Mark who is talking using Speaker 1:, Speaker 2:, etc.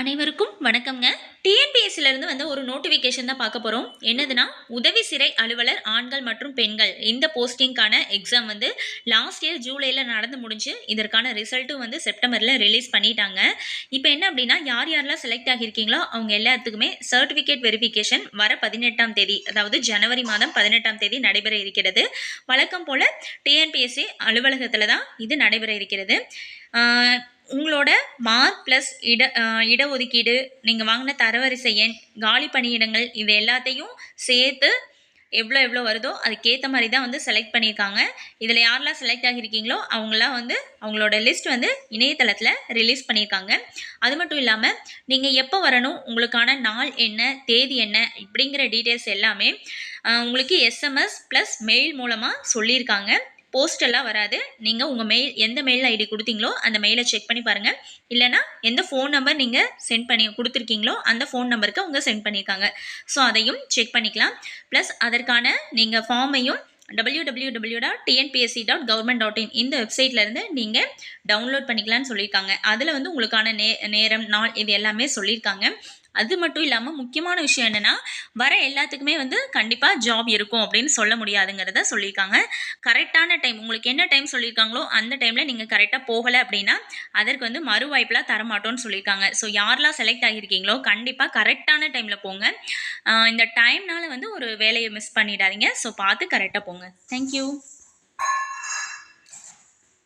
Speaker 1: அனைவருக்கும் வணக்கம்ங்க. டிஎன்பிஎஸ்சில இருந்து வந்து ஒரு நோட்டிஃபிகேஷன் தான் பார்க்க போறோம். என்னதுன்னா, உதவி சிறை அலுவலர் ஆண்கள் மற்றும் பெண்கள் இந்த போஸ்டிங்க்கான எக்ஸாம் வந்து லாஸ்ட் இயர் ஜூலைல நடந்து முடிஞ்சு, இதற்கான ரிசல்ட்டும் வந்து செப்டம்பர்ல ரிலீஸ் பண்ணிட்டாங்க. இப்ப என்ன அப்டின்னா, யார் யாரெல்லாம் செலக்ட் ஆகியிருக்கீங்களோ, அவங்க எல்லாத்துக்குமே சர்டிஃபிகேட் வெரிஃபிகேஷன் வர 18ஆம் தேதி, அதாவது ஜனவரி மாதம் 18ஆம் தேதி நடைபெற இருக்கிறது. வழக்கம் போல டிஎன்பிஎஸ்சி அலுவலகத்துல தான் இது நடைபெற இருக்கிறது. ஆ உங்களோட மார்க் ப்ளஸ் இடஒதுக்கீடு, நீங்கள் வாங்கின தரவரிசை எண், காலி பணியிடங்கள் இது எல்லாத்தையும் சேர்த்து எவ்வளோ எவ்வளோ வருதோ அதுக்கேற்ற மாதிரி தான் வந்து செலக்ட் பண்ணியிருக்காங்க. இதில் யாரெல்லாம் செலக்ட் ஆகியிருக்கீங்களோ அவங்களாம் வந்து அவங்களோட லிஸ்ட் வந்து இணையதளத்தில் ரிலீஸ் பண்ணியிருக்காங்க. அது மட்டும் இல்லாமல் நீங்கள் எப்போ வரணும், உங்களுக்கான நாள் என்ன, தேதி என்ன இப்படிங்கிற டீட்டெயில்ஸ் எல்லாமே உங்களுக்கு எஸ்எம்எஸ் ப்ளஸ் மெயில் மூலமாக சொல்லியிருக்காங்க. போஸ்டெல்லாம் வராது. நீங்கள் உங்கள் மெயில் எந்த மெயில் ஐடி கொடுத்தீங்களோ அந்த மெயிலை செக் பண்ணி பாருங்கள். இல்லைனா எந்த ஃபோன் நம்பர் நீங்கள் சென்ட் பண்ணி கொடுத்துருக்கீங்களோ அந்த ஃபோன் நம்பருக்கு அவங்க சென்ட் பண்ணியிருக்காங்க. ஸோ அதையும் செக் பண்ணிக்கலாம். ப்ளஸ் அதற்கான நீங்கள் ஃபார்மையும் www.tnpsc.government.in இந்த வெப்சைட்லேருந்து நீங்கள் டவுன்லோட் பண்ணிக்கலாம்னு சொல்லியிருக்காங்க. அதில் வந்து உங்களுக்கான நேரம், நாள் இது எல்லாமே சொல்லியிருக்காங்க. அது மட்டும் இல்லாமல் முக்கியமான விஷயம் என்னென்னா, வர எல்லாத்துக்குமே வந்து கண்டிப்பாக ஜாப் இருக்கும் அப்படின்னு சொல்ல முடியாதுங்கிறத சொல்லியிருக்காங்க. கரெக்டான டைம், உங்களுக்கு என்ன டைம் சொல்லியிருக்காங்களோ அந்த டைமில் நீங்கள் கரெக்டாக போகலை அப்படின்னா அதற்கு வந்து மறு வாய்ப்பெலாம் தரமாட்டோன்னு சொல்லியிருக்காங்க. ஸோ யாரெல்லாம் செலக்ட் ஆகியிருக்கீங்களோ கண்டிப்பாக கரெக்டான டைமில் போங்க. இந்த டைம்னால வந்து ஒரு வேலையை மிஸ் பண்ணிடாதீங்க. ஸோ பார்த்து கரெக்டாக போங்க. தேங்க்யூ.